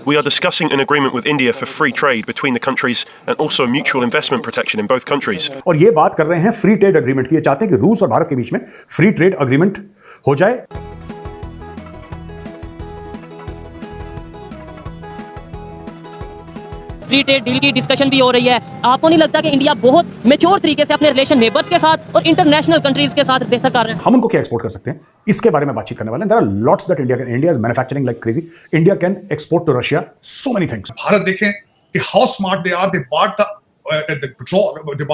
We are discussing an agreement with India for free trade between the countries and also mutual investment protection in both countries. और ये बात कर रहे हैं free trade agreement की। ये चाहते हैं कि रूस और भारत के बीच में फ्री ट्रेड एग्रीमेंट हो जाए। फ्री ट्रेड डील की डिस्कशन भी हो रही है। आपको नहीं लगता कि इंडिया बहुत मैच्योर तरीके से अपने रिलेशन नेबर्स के साथ और इंटरनेशनल कंट्रीज के साथ बेहतर कर रहे हैं? हम उनको क्या एक्सपोर्ट कर सकते हैं, इसके बारे में बातचीत करने वाले हैं। There are lots that India is manufacturing like crazy. India can export to Russia so many things. Bharat देखें कि how smart they are, they bought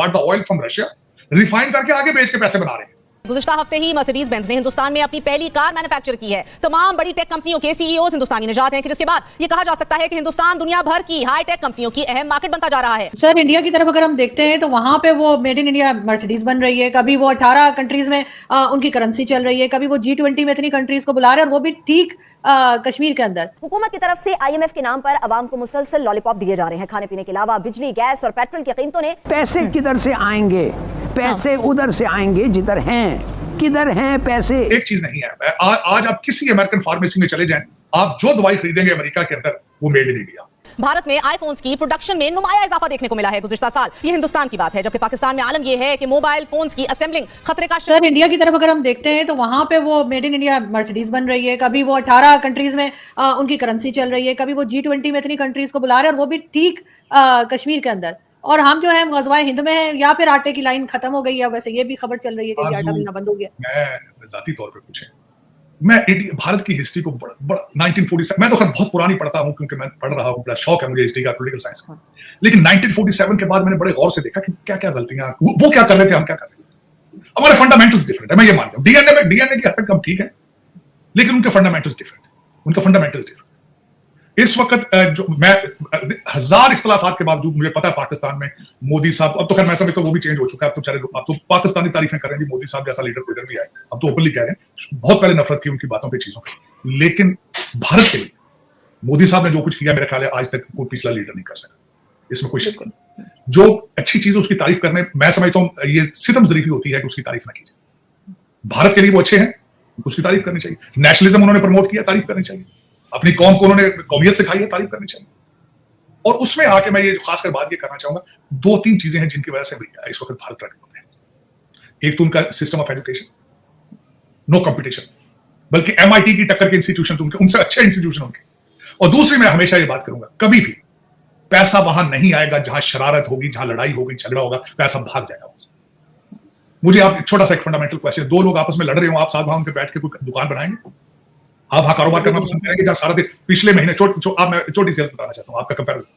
the oil from Russia, refine करके आगे बेच के पैसे बना रहे हैं। गुज़िश्ता हफ्ते ही मर्सिडीज बेंज ने हिंदुस्तान में अपनी पहली कार मैन्युफैक्चर की है। तमाम बड़ी टेक कंपनियों के सीईओज हिंदुस्तानी निजात हैं कि जिसके बाद ये कहा जा सकता है कि हिंदुस्तान दुनिया भर की हाई टेक कंपनियों की अहम मार्केट बनता जा रहा है। सर, इंडिया की तरफ अगर हम देखते हैं तो वहां पे वो मेड इन इंडिया मर्सिडीज बन रही है। कभी वो 18 कंट्रीज में उनकी करेंसी चल रही है, कभी वो G20 में इतनी कंट्रीज को बुला रहे हैं, और वो भी ठीक कश्मीर के अंदर। हुकूमत की तरफ से IMF के नाम पर अवाम को मुसलसल लॉलीपॉप दिए जा रहे हैं। खाने पीने के अलावा बिजली, गैस और पेट्रोल की कीमतों ने पैसे किधर से आएंगे? पैसे उधर से आएंगे जिधर हैं। किधर हैं पैसे? एक चीज नहीं है, आज आप किसी अमेरिकन फार्मेसी में चले जाएं, आप जो दवाई खरीदेंगे अमेरिका के अंदर वो मेड इन इंडिया। भारत में आईफोन्स की प्रोडक्शन में नुमाया इजाफा देखने को मिला है गुज़िश्ता साल। ये हिंदुस्तान की बात है, जबकि पाकिस्तान में आलम यह है कि मोबाइल फोन्स की असेंबलिंग खतरे का। सर, इंडिया की तरफ अगर हम देखते हैं तो वहां पे वो मेड इन इंडिया मर्सिडीज बन रही है। कभी वो 18 कंट्रीज में उनकी करेंसी चल रही है, कभी वो G20 में इतनी कंट्रीज को बुला रहे हैं, और वो भी ठीक कश्मीर के अंदर। और हम जो है गज़वाए हिंद में है, या फिर आटे की लाइन खत्म हो गई है। वैसे ये भी खबर चल रही है कि आटा मिलना बंद हो गया। मैं जाती तौर पे पूछे, मैं भारत की हिस्ट्री को बड़ा 1947, मैं तो खैर बहुत पुरानी पढ़ता हूँ क्योंकि मैं पढ़ रहा हूँ, बड़ा शौक है मुझे हिस्ट्री का, पॉलिटिकल साइंस का। लेकिन 1947 के बाद मैंने बड़े गौर से देखा कि क्या क्या गलतियां वो क्या कर रहे थे, हम क्या कर रहे थे। हमारे फंडामेंटल्स डिफरेंट है, मैं ये मानता हूँ। डीएनए की हद तक हम ठीक है, लेकिन उनके फंडामेंटल्स डिफरेंट, उनका फंडामेंटल्स डिफरेंट। इस वक्त जो मैं हजार इख्तलाफात के बावजूद, मुझे पता है पाकिस्तान में मोदी साहब, अब तो खैर मैं समझता हूँ वो भी चेंज हो चुका है। अब तो पाकिस्तानी तारीफें कर रहे हैं, मोदी साहब जैसा लीडर कोई भी आए, अब तो ओपनली कह रहे हैं। बहुत पहले नफरत थी उनकी बातों पे, चीजों पे, लेकिन भारत के लिए मोदी साहब ने जो कुछ किया, मेरे ख्याल है आज तक कोई पिछला लीडर नहीं कर सका, इसमें कोई शक नहीं। जो अच्छी चीज उसकी तारीफ करने, मैं समझता हूँ ये सितम जरीफी होती है कि उसकी तारीफ ना कीजिए। भारत के लिए वो अच्छे हैं, उसकी तारीफ करनी चाहिए। नेशनलिज्म उन्होंने प्रमोट किया, तारीफ करनी चाहिए। अपनी कौम को उन्होंने कौमियत सिखाई है, तारीफ करनी चाहिए। और उसमें आके मैं ये खासकर बात ये करना चाहूंगा, 2-3 चीजें हैं जिनकी वजह से इस वक्त भारत तरक्की हो रहा है। एक तो उनका system of education, no competition, बल्कि MIT की टक्कर के इंस्टीट्यूशन उनसे अच्छे इंस्टीट्यूशन उनके। और दूसरी, मैं हमेशा ये बात करूंगा, कभी भी पैसा वहां नहीं आएगा जहां शरारत होगी, जहां लड़ाई होगी, झगड़ा होगा, पैसा भाग जाएगा वहां। मुझे आप छोटा सा एक फंडामेंटल क्वेश्चन, दो लोग आपस में लड़ रहे हो, आप साथ वहां उनके बैठ के कोई दुकान बनाएंगे? आप वहां कारोबार करना पसंद करेंगे जहां सारा दिन, पिछले महीने मैं छोटी सी बताना चाहता हूं आपका कंपैरिजन,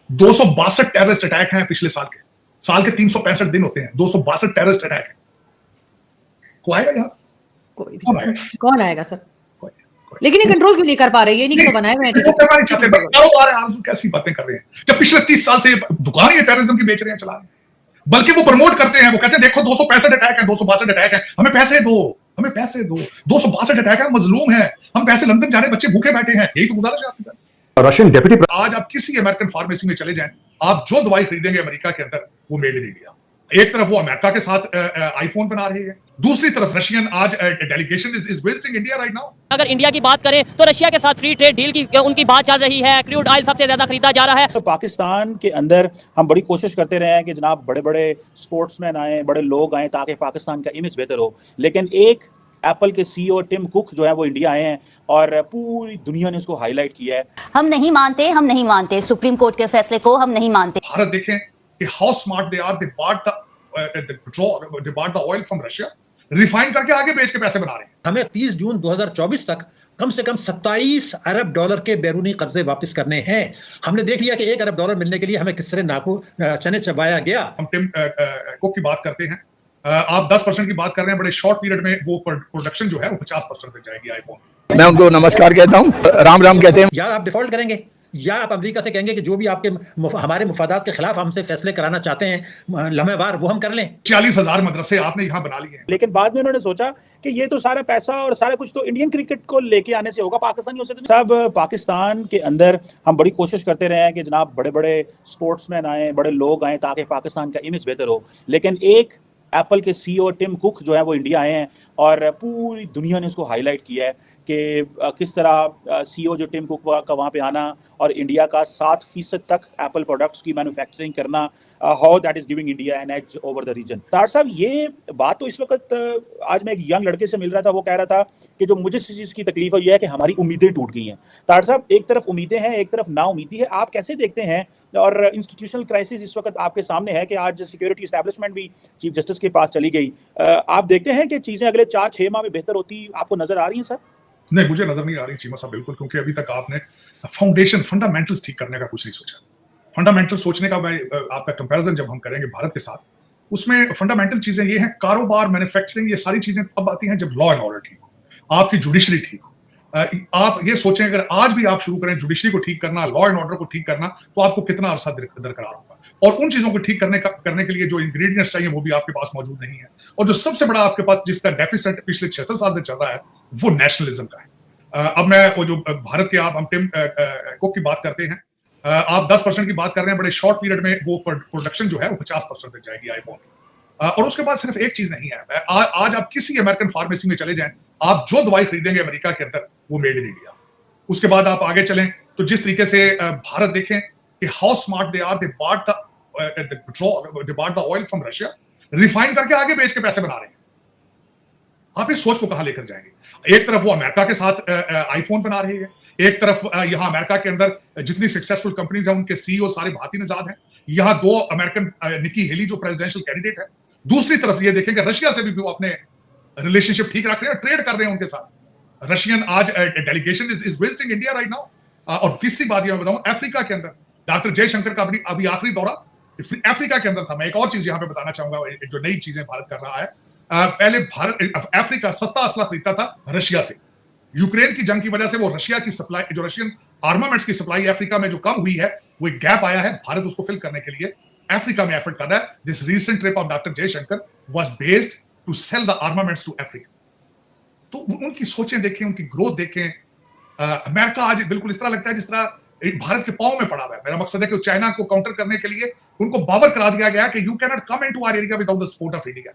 262 टेररिस्ट अटैक हैं पिछले साल के 365 दिन होते हैं, 262 टेररिस्ट अटैक है। कौन आएगा यहाँ? कौन आएगा सर? लेकिन ये कंट्रोल क्यों नहीं कर पा रहे? ये नहीं कि तो बनाए हुए हैं, कारोबार है, आरज़ू कैसी बातें कर रहे हैं, जब पिछले 30 साल से दुकान ही टेररिज्म की बेच रहे हैं, चला रहे हैं। बल्कि वो प्रमोट करते हैं, वो कहते हैं देखो 265 अटैक है, 262 अटैक है, हमें पैसे दो, हमें पैसे दो। 262 अटैक है, मजलूम है, हम पैसे लंदन जाने, बच्चे भूखे बैठे हैं, यही तो गुजारिश है आपके साथ। रशियन डेप्यूटी, आज आप किसी अमेरिकन फार्मेसी में चले जाएं, आप जो दवाई खरीदेंगे अमेरिका के अंदर वो मेड इन इंडिया। एक तरफ वो अमेरिका के साथ आईफोन बना रही है, दूसरी तरफ रशियन आज delegation is visiting India right now. अगर इंडिया की बात करें तो रशिया के साथ फ्री ट्रेड डील की उनकी बात चल रही है। क्रूड ऑयल सबसे ज्यादा खरीदा जा रहा है। तो पाकिस्तान के अंदर हम बड़ी कोशिश करते रहे हैं कि जनाब बड़े बड़े स्पोर्ट्समैन आए, बड़े लोग आए, ताकि पाकिस्तान का इमेज बेहतर हो। लेकिन एक एप्पल के CEO टिम कुक जो है वो इंडिया आए हैं और पूरी दुनिया ने उसको हाईलाइट किया है। हम नहीं मानते सुप्रीम कोर्ट के फैसले को, हम नहीं मानते। भारत देखें कि how smart they are, they bought the oil from Russia, refine करके आगे बेच के पैसे बना रहे हैं। हमें 30 जून 2024 तक कम से कम 27 अरब डॉलर के बैरूनी कर्जे वापस करने हैं। हमने देख लिया कि 1 अरब डॉलर मिलने के लिए हमें किस तरह चने चबाया गया। हम टिम कुक की बात करते हैं, आप 10% की बात कर रहे हैं, बड़े शॉर्ट पीरियड में वो प्रोडक्शन जो है वो 50% तक जाएगी आईफोन। मैं उनको नमस्कार कहता हूँ, राम राम कहते हैं। या आप डिफॉल्ट करेंगे, या आप अमेरिका से कहेंगे कि जो भी आपके हमारे मुफादात के खिलाफ हमसे फैसले कराना चाहते हैं लम्हेवार, वो हम कर लें। 40,000 मदरसे आपने यहाँ बना लिए हैं। लेकिन बाद में उन्होंने सोचा कि ये तो सारा पैसा और सारा कुछ तो इंडियन क्रिकेट को लेके आने से होगा, पाकिस्तानियों से तो सब। पाकिस्तान के अंदर हम बड़ी कोशिश करते रहे हैं कि जनाब बड़े बड़े स्पोर्ट्समैन आए, बड़े लोग आए, ताकि पाकिस्तान का इमेज बेहतर हो। लेकिन एक एप्पल के CEO टिम कुक जो है वो इंडिया आए हैं और पूरी दुनिया ने उसको हाईलाइट किया है कि किस तरह सीईओ जो टिम कुक का वहाँ पे आना और इंडिया का 7% तक एप्पल प्रोडक्ट्स की मैन्युफैक्चरिंग करना, how that is giving India an edge over the region. तार साहब, ये बात तो इस वक्त आज मैं एक यंग लड़के से मिल रहा था, वो कह रहा था कि जो मुझे इस चीज़ की तकलीफ है ये है कि हमारी उम्मीदें टूट गई हैं। तार साहब, एक तरफ उम्मीदें हैं, एक तरफ ना उम्मीदी है, आप कैसे देखते हैं? और इंस्टीट्यूशनल क्राइसिस इस वक्त आपके सामने है कि आज सिक्योरिटी एस्टैब्लिशमेंट भी चीफ जस्टिस के पास चली गई। आप देखते हैं कि चीज़ें अगले 4-6 माह में बेहतर होती आपको नजर आ रही हैं सर? नहीं, मुझे नजर नहीं आ रही चीमा साहब, बिल्कुल, क्योंकि अभी तक आपने फाउंडेशन फंडामेंटल्स ठीक करने का कुछ नहीं सोचा। फंडामेंटल सोचने का मैं आपका कंपैरिजन जब हम करेंगे भारत के साथ, उसमें फंडामेंटल चीजें ये हैं, कारोबार, मैन्युफैक्चरिंग, ये सारी चीजें अब आती हैं जब लॉ एंड ऑर्डर ठीक हो, आपकी जुडिशरी ठीक हो। आप ये सोचें, अगर आज भी आप शुरू करें जुडिशरी को ठीक करना, लॉ एंड ऑर्डर को ठीक करना, तो आपको कितना अरसा दरकरार होगा। और उन चीजों को ठीक करने के लिए जो इंग्रेडिएंट्स चाहिए वो भी आपके पास मौजूद नहीं है। और जो सबसे बड़ा आपके पास जिसका डेफिसिट पिछले 76 साल से चल रहा है वो नेशनलिज्म का है। अब मैं वो जो भारत के हम टिम कुक की बात करते हैं, आप 10% की बात कर रहे हैं, बड़े शॉर्ट पीरियड में वो प्रोडक्शन जो है वो 50% तक जाएगी आईफोन। और उसके बाद सिर्फ एक चीज नहीं है, आज आप किसी अमेरिकन फार्मेसी में चले जाएं, आप जो दवाई खरीदेंगे अमेरिका के अंदर वो मेड इन इंडिया। उसके बाद आप आगे चलें तो जिस तरीके से भारत देखें कि how smart they are, they bought the oil from Russia, refine करके आगे बेच के पैसे बना रहे हैं। आप इस सोच को कहां लेकर जाएंगे? एक तरफ वो अमेरिका के साथ आईफोन बना रही है, एक तरफ यहां अमेरिका के अंदर जितनी सक्सेसफुल कंपनीज हैं उनके सीईओ सारे भारतीय निजाद हैं, यहां 2 अमेरिकन निकी हेली जो प्रेसिडेंशियल कैंडिडेट है, दूसरी तरफ ये देखेंगे रशिया से भी वो अपने रिलेशनशिप ठीक रख रहे हैं, ट्रेड कर रहे हैं उनके साथ। रशियन आज delegation is visiting India right now. और तीसरी बात ये मैं बताऊं, अफ्रीका के अंदर डॉक्टर जयशंकर का अभी आखिरी दौरा अफ्रीका के अंदर था। मैं एक और चीज यहां पे बताना चाहूंगा, जो नई चीजें भारत कर रहा है। पहले अफ्रीका सस्ता असला खरीदता था रशिया से। यूक्रेन की जंग की वजह से वो रशिया की सप्लाई, जो रशियन आर्मामेंट्स की सप्लाई अफ्रीका में जो कम हुई है, वो एक गैप आया है। भारत उसको फिल करने के लिए अफ्रीका में एफर्ट कर रहा है। This recent trip of doctor Jaishankar was based to sell the armaments to Africa. तो उनकी सोचें देखें, उनकी ग्रोथ देखें। अमेरिका आज बिल्कुल इस तरह लगता है जिस तरह भारत के पांव में पड़ा हुआ है। मेरा मकसद है कि चाइना को काउंटर करने के लिए उनको बावर करा दिया गया कि you can not come into our area without the support of India.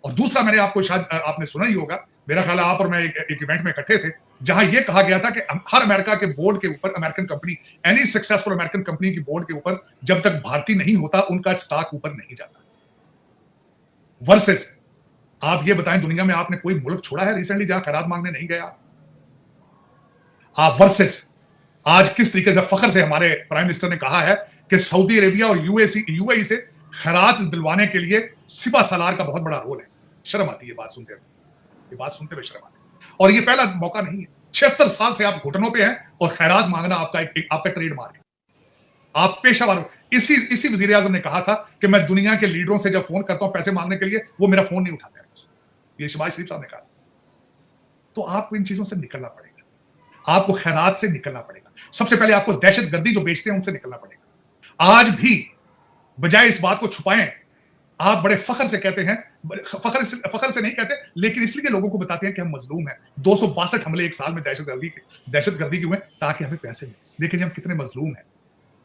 और दूसरा, मैंने आपको शायद आपने सुना ही होगा, मेरा ख्याल है आप और मैं एक इवेंट में इकट्ठे थे जहां यह कहा गया था कि हर अमेरिका के बोर्ड के ऊपर, American company, any successful American company की बोर्ड के ऊपर जब तक भारतीय नहीं होता उनका स्टॉक ऊपर नहीं जाता। वर्सेस आप ये बताएं, दुनिया में आपने कोई मुल्क छोड़ा है रिसेंटली जहां खैरात मांगने नहीं गया आप? वर्सेस आज किस तरीके से फख्र से हमारे प्राइम मिनिस्टर ने कहा है कि सऊदी अरेबिया और यूएई से खैरात दिलवाने के लिए सिपा सालार का बहुत बड़ा रोल है। शर्म आती है ये बात सुनते हुए शर्म आती है। और ये पहला मौका नहीं है, 76 साल से आप घुटनों पे हैं और खैरात मांगना आपका ट्रेडमार्क है। आप पेशावर हो। इसी वजीर आजम ने कहा था कि मैं दुनिया के लीडरों से जब फोन करता हूं पैसे मांगने के लिए, वो मेरा फोन नहीं उठाते हैं। ये शहबाज शरीफ साहब ने कहा। तो आपको इन चीजों से निकलना पड़ेगा, आपको खैरात से निकलना पड़ेगा। सबसे पहले आपको दहशतगर्दी जो बेचते हैं उनसे निकलना पड़ेगा। आज भी बजाय इस बात को छुपाएं, आप बड़े फख्र से कहते हैं, फख्र से नहीं कहते, लेकिन इसलिए लोगों को बताते हैं कि हम मजलूम हैं। 262 हमले एक साल में दहशतगर्दी के हुए ताकि हमें पैसे मिले। लेकिन हम कितने मजलूम हैं।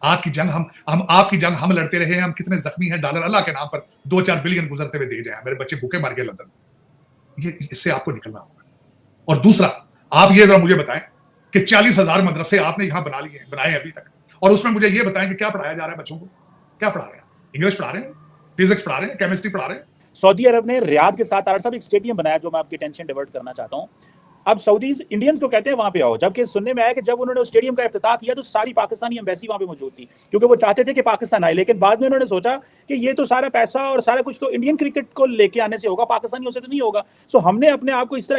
आपकी जंग हम लड़ते रहे हैं, हम कितने जख्मी हैं। डॉलर अल्लाह के नाम पर 2-4 बिलियन गुजरते हुए दे जाए, मेरे बच्चे भूखे मर गए लंदन। ये इससे आपको निकलना होगा। और दूसरा, आप ये जरा मुझे बताएं कि 40,000 मदरसे आपने यहां बनाए अभी तक, और उसमें मुझे ये बताएं कि क्या पढ़ाया जा रहा है बच्चों को? क्या पढ़ा रहे हैं? इंग्लिश पढ़ा रहे हैं, फिजिक्स पढ़ा रहे हैं, केमिस्ट्री पढ़ा रहे हैं? सऊदी अरब ने रियाद के साथ साहब एक स्टेडियम बनाया, जो मैं आपकी टेंशन डिवर्ट करना चाहता हूं। अब सऊदीज इंडियंस को कहते हैं वहां पे आओ, जबकि सुनने में आया कि जब उन्होंने उस स्टेडियम का इफ्तिताह किया तो सारी पाकिस्तानी एम्बेसी वहां पे मौजूद थी, क्योंकि वो चाहते थे कि पाकिस्तान आए। लेकिन बाद में उन्होंने सोचा कि ये तो सारा पैसा और सारा कुछ तो इंडियन क्रिकेट को लेके आने से होगा, पाकिस्तानियों से तो नहीं होगा। सो हमने अपने आप को इस तरह